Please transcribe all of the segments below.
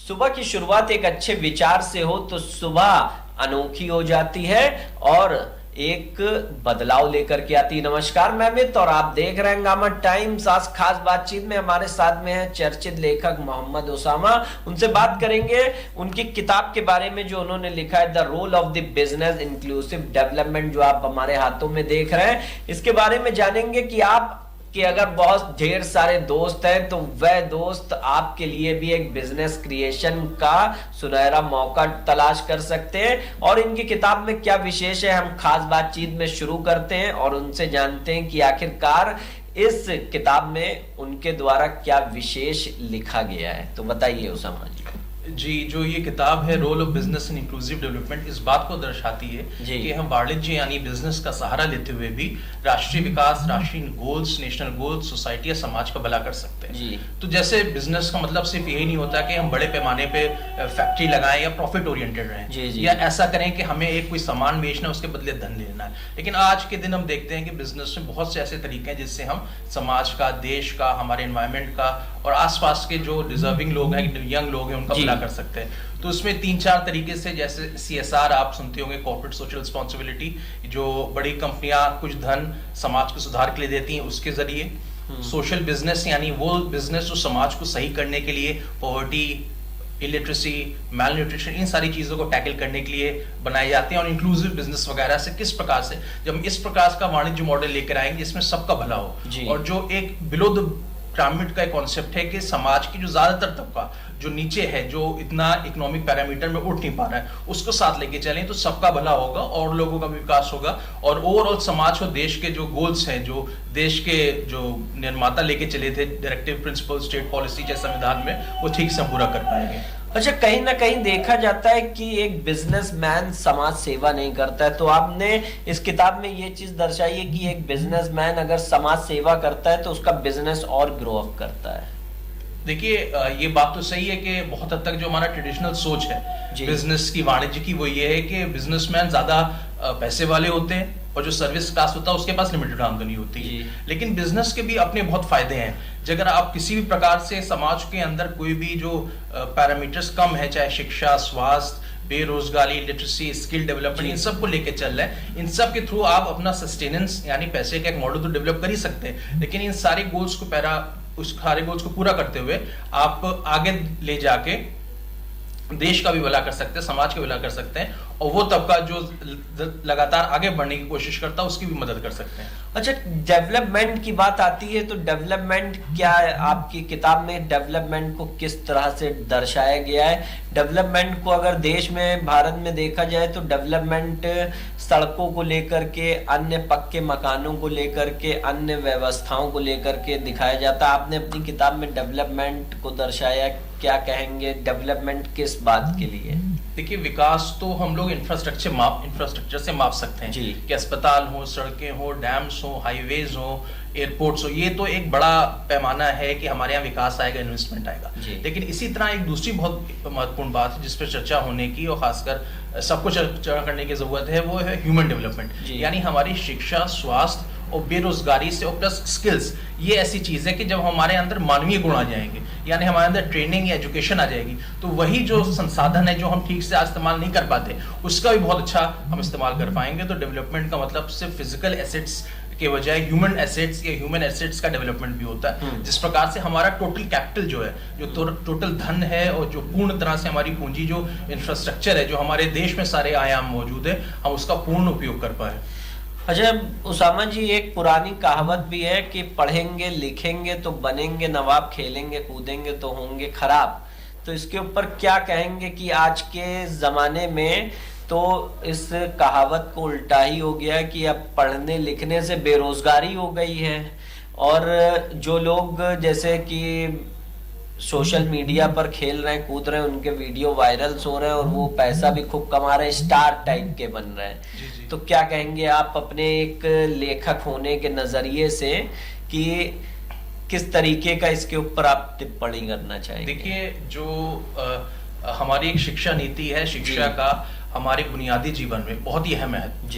सुबह की शुरुआत एक अच्छे विचार से हो तो सुबह अनोखी हो जाती है और एक बदलाव लेकर के आती है। नमस्कार, मैं अमित और आप देख रहे हैं हंगामा टाइम्स। आज खास बातचीत में हमारे साथ में है चर्चित लेखक मोहम्मद उसामा। उनसे बात करेंगे उनकी किताब के बारे में जो उन्होंने लिखा है, the role of the business inclusive development, जो आप हमारे हाथों में देख रहे हैं। इसके बारे में जानेंगे कि आप कि अगर बहुत ढेर सारे दोस्त हैं तो वह दोस्त आपके लिए भी एक बिजनेस क्रिएशन का सुनहरा मौका तलाश कर सकते हैं। और इनकी किताब में क्या विशेष है, हम खास बातचीत में शुरू करते हैं और उनसे जानते हैं कि आखिरकार इस किताब में उनके द्वारा क्या विशेष लिखा गया है। तो बताइए उसामा जी, जो ये किताब है role of business in inclusive development, इस बात को दर्शाती है कि हम वाणिज्य यानी बिजनेस का सहारा लेते हुए भी राष्ट्रीय विकास, राष्ट्रीय गोल्स, नेशनल गोल्स, सोसाइटी या समाज का भला कर सकते हैं। तो जैसे बिजनेस का मतलब सिर्फ यही नहीं होता कि हम बड़े पैमाने पे फैक्ट्री लगाएं या प्रॉफिट ओरिएंटेड रहें या ऐसा करें कि हमें एक कोई सामान बेचना है उसके बदले धन लेना है। लेकिन आज के दिन हम देखते हैं कि बिजनेस में बहुत से ऐसे तरीके हैं जिससे हम समाज का, देश का, हमारे एनवायरमेंट का और आसपास के जो डिजर्विंग लोग हैं, यंग लोग हैं, उनका भला कर सकते हैं। तो उसमें 3-4 तरीके से, जैसे CSR आप सुनते होंगे, कॉर्पोरेट सोशल रिस्पांसिबिलिटी, जो बड़ी कंपनियां कुछ धन समाज को सुधार के लिए देती हैं, उसके जरिए सोशल बिजनेस यानी वो बिजनेस जो समाज को सही करने के लिए पॉवर्टी, इलिटरेसी, मैल न्यूट्रिशन, इन सारी चीजों को टैकल करने के लिए बनाए जाते हैं। और इंक्लूसिव बिजनेस वगैरह से किस प्रकार से जब हम इस प्रकार का वाणिज्य मॉडल लेकर आएंगे जिसमें सबका भला हो, और जो एक बिलो द पिरामिड का एक कॉन्सेप्ट है कि समाज की जो ज्यादातर तबका जो नीचे है, जो इतना इकोनॉमिक पैरामीटर में उठ नहीं पा रहा है, उसको साथ लेके चलें तो सबका भला होगा और लोगों का विकास होगा। और ओवरऑल समाज और देश के जो गोल्स हैं, जो देश के जो निर्माता लेके चले थे, डायरेक्टिव प्रिंसिपल, स्टेट पॉलिसी जैसे संविधान में, वो ठीक से पूरा कर पाएंगे। अच्छा, कहीं ना कहीं देखा जाता है कि एक बिजनेसमैन समाज सेवा नहीं करता है, तो आपने इस किताब में ये चीज दर्शाई है कि एक बिजनेसमैन अगर समाज सेवा करता है तो उसका बिजनेस और ग्रो अप करता है। देखिए, ये बात तो सही है कि बहुत हद तक जो हमारा ट्रेडिशनल सोच है बिजनेस की, वाणिज्य की, वो ये है कि बिजनेसमैन ज्यादा पैसे वाले होते हैं और जो सर्विस क्लास होता है उसके पास लिमिटेड आमदनी होती है। लेकिन बिजनेस के भी अपने बहुत फायदे हैं। अगर आप किसी भी प्रकार से समाज के अंदर कोई भी जो पैरामीटर्स कम है, चाहे शिक्षा, स्वास्थ्य, बेरोजगारी, लिटरेसी, स्किल डेवलपमेंट, इन सब को लेके चल रहे हैं, इन सब के थ्रू आप अपना सस्टेनेंस यानी पैसे का एक मॉडल तो डेवलप कर ही सकते हैं। लेकिन इन सारे गोल्स को उस सारे गोल्स को पूरा करते हुए आप आगे ले जाके देश का भी भला कर सकते हैं, समाज का भला कर सकते हैं, और वो तबका जो लगातार आगे बढ़ने की कोशिश करता है उसकी भी मदद कर सकते हैं। अच्छा, डेवलपमेंट की बात आती है तो डेवलपमेंट क्या है आपकी किताब में? डेवलपमेंट को किस तरह से दर्शाया गया है? डेवलपमेंट को अगर देश में, भारत में देखा जाए तो डेवलपमेंट सड़कों को लेकर के, अन्य पक्के मकानों को लेकर के, अन्य व्यवस्थाओं को लेकर के दिखाया जाता है। आपने अपनी किताब में डेवलपमेंट को दर्शाया, क्या कहेंगे? डेवलपमेंट किस बात के लिए? देखिए, विकास तो हम लोग इंफ्रास्ट्रक्चर से माप सकते हैं कि अस्पताल हो, सड़कें हो, डैम्स हो, हाईवेज हो, एयरपोर्ट्स हो। ये तो एक बड़ा पैमाना है कि हमारे यहाँ विकास आएगा, इन्वेस्टमेंट आएगा। लेकिन इसी तरह एक दूसरी बहुत महत्वपूर्ण बात है जिस पर चर्चा होने की और खासकर सबको चर्चा करने की जरूरत है, वो है ह्यूमन डेवलपमेंट। यानी हमारी शिक्षा, स्वास्थ्य और बेरोजगारी से, और प्लस स्किल्स, ये ऐसी चीज है कि जब हमारे अंदर मानवीय गुण आ जाएंगे, यानी हमारे अंदर ट्रेनिंग या एजुकेशन आ जाएगी, तो वही जो संसाधन है जो हम ठीक से इस्तेमाल नहीं कर पाते, उसका भी बहुत अच्छा हम इस्तेमाल कर पाएंगे। तो डेवलपमेंट का मतलब सिर्फ फिजिकल एसेट्स के बजाय ह्यूमन एसेट्स या ह्यूमन एसेट्स का डेवलपमेंट भी होता है। जिस प्रकार से हमारा टोटल कैपिटल जो है, जो टोटल धन है, और जो पूर्ण तरह से हमारी पूंजी, जो इंफ्रास्ट्रक्चर है, जो हमारे देश में सारे आयाम मौजूद है, हम उसका पूर्ण उपयोग कर पाए। अच्छा उसामा जी, एक पुरानी कहावत भी है कि पढ़ेंगे लिखेंगे तो बनेंगे नवाब, खेलेंगे कूदेंगे तो होंगे खराब। तो इसके ऊपर क्या कहेंगे कि आज के जमाने में तो इस कहावत को उल्टा ही हो गया है कि अब पढ़ने लिखने से बेरोजगारी हो गई है, और जो लोग जैसे कि सोशल मीडिया पर खेल रहे हैं, कूद रहे हैं, उनके वीडियो वायरल्स हो रहे हैं और वो पैसा भी खूब कमा रहे हैं, स्टार टाइप के बन रहे हैं। तो क्या कहेंगे आप अपने एक लेखक होने के नजरिए से कि किस तरीके का इसके ऊपर आप टिप्पणी करना चाहेंगे? देखिए, जो हमारी एक शिक्षा नीति है, शिक्षा का हमारे बुनियादी जीवन में बहुत ही अहम है।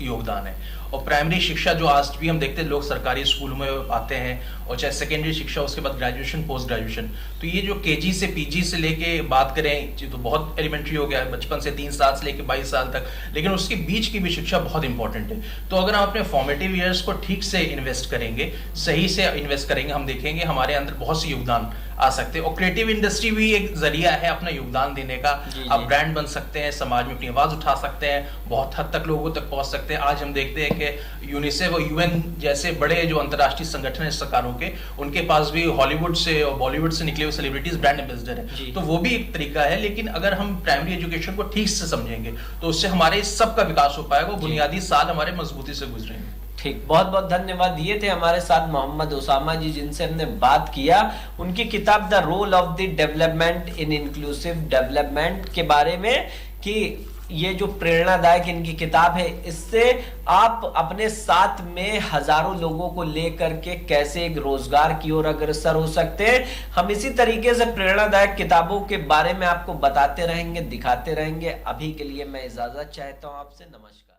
योगदान है। और प्राइमरी शिक्षा जो आज भी हम देखते हैं, लोग सरकारी स्कूलों में आते हैं, और चाहे सेकेंडरी शिक्षा, उसके बाद ग्रेजुएशन, पोस्ट ग्रेजुएशन, तो ये जो केजी से पीजी से लेके बात करें तो बहुत एलिमेंट्री हो गया है, बचपन से 3 साल से लेके 22 साल तक, लेकिन उसके बीच की भी शिक्षा बहुत इंपॉर्टेंट है। तो अगर हम अपने फॉर्मेटिव ईयर्स को ठीक से इन्वेस्ट करेंगे, सही से इन्वेस्ट करेंगे, हम देखेंगे हमारे अंदर बहुत से योगदान आ सकते हैं। और क्रिएटिव इंडस्ट्री भी एक जरिया है अपना योगदान देने का। आप ब्रांड बन सकते हैं, समाज में अपनी आवाज उठा सकते हैं, बहुत हद तक लोगों तक पहुंच सकते हैं। आज हम देखते हैं कि यूनिसेफ और यूएन जैसे बड़े जो अंतर्राष्ट्रीय संगठन है सरकारों के, उनके पास भी हॉलीवुड से और बॉलीवुड से निकले हुए सेलिब्रिटीज ब्रांड एम्बेसडर है। तो वो भी एक तरीका है। लेकिन अगर हम प्राइमरी एजुकेशन को ठीक से समझेंगे तो उससे हमारे सबका विकास हो पाएगा, बुनियादी साल हमारे मजबूती से गुजरेंगे। ठीक, बहुत बहुत धन्यवाद। ये थे हमारे साथ मोहम्मद उसामा जी, जिनसे हमने बात किया उनकी किताब the role of the development in inclusive development के बारे में, कि ये जो प्रेरणादायक इनकी किताब है, इससे आप अपने साथ में हजारों लोगों को लेकर के कैसे एक रोजगार की ओर अग्रसर हो सकते हैं। हम इसी तरीके से प्रेरणादायक किताबों के बारे में आपको बताते रहेंगे, दिखाते रहेंगे। अभी के लिए मैं इजाजत चाहता हूं आपसे। नमस्कार।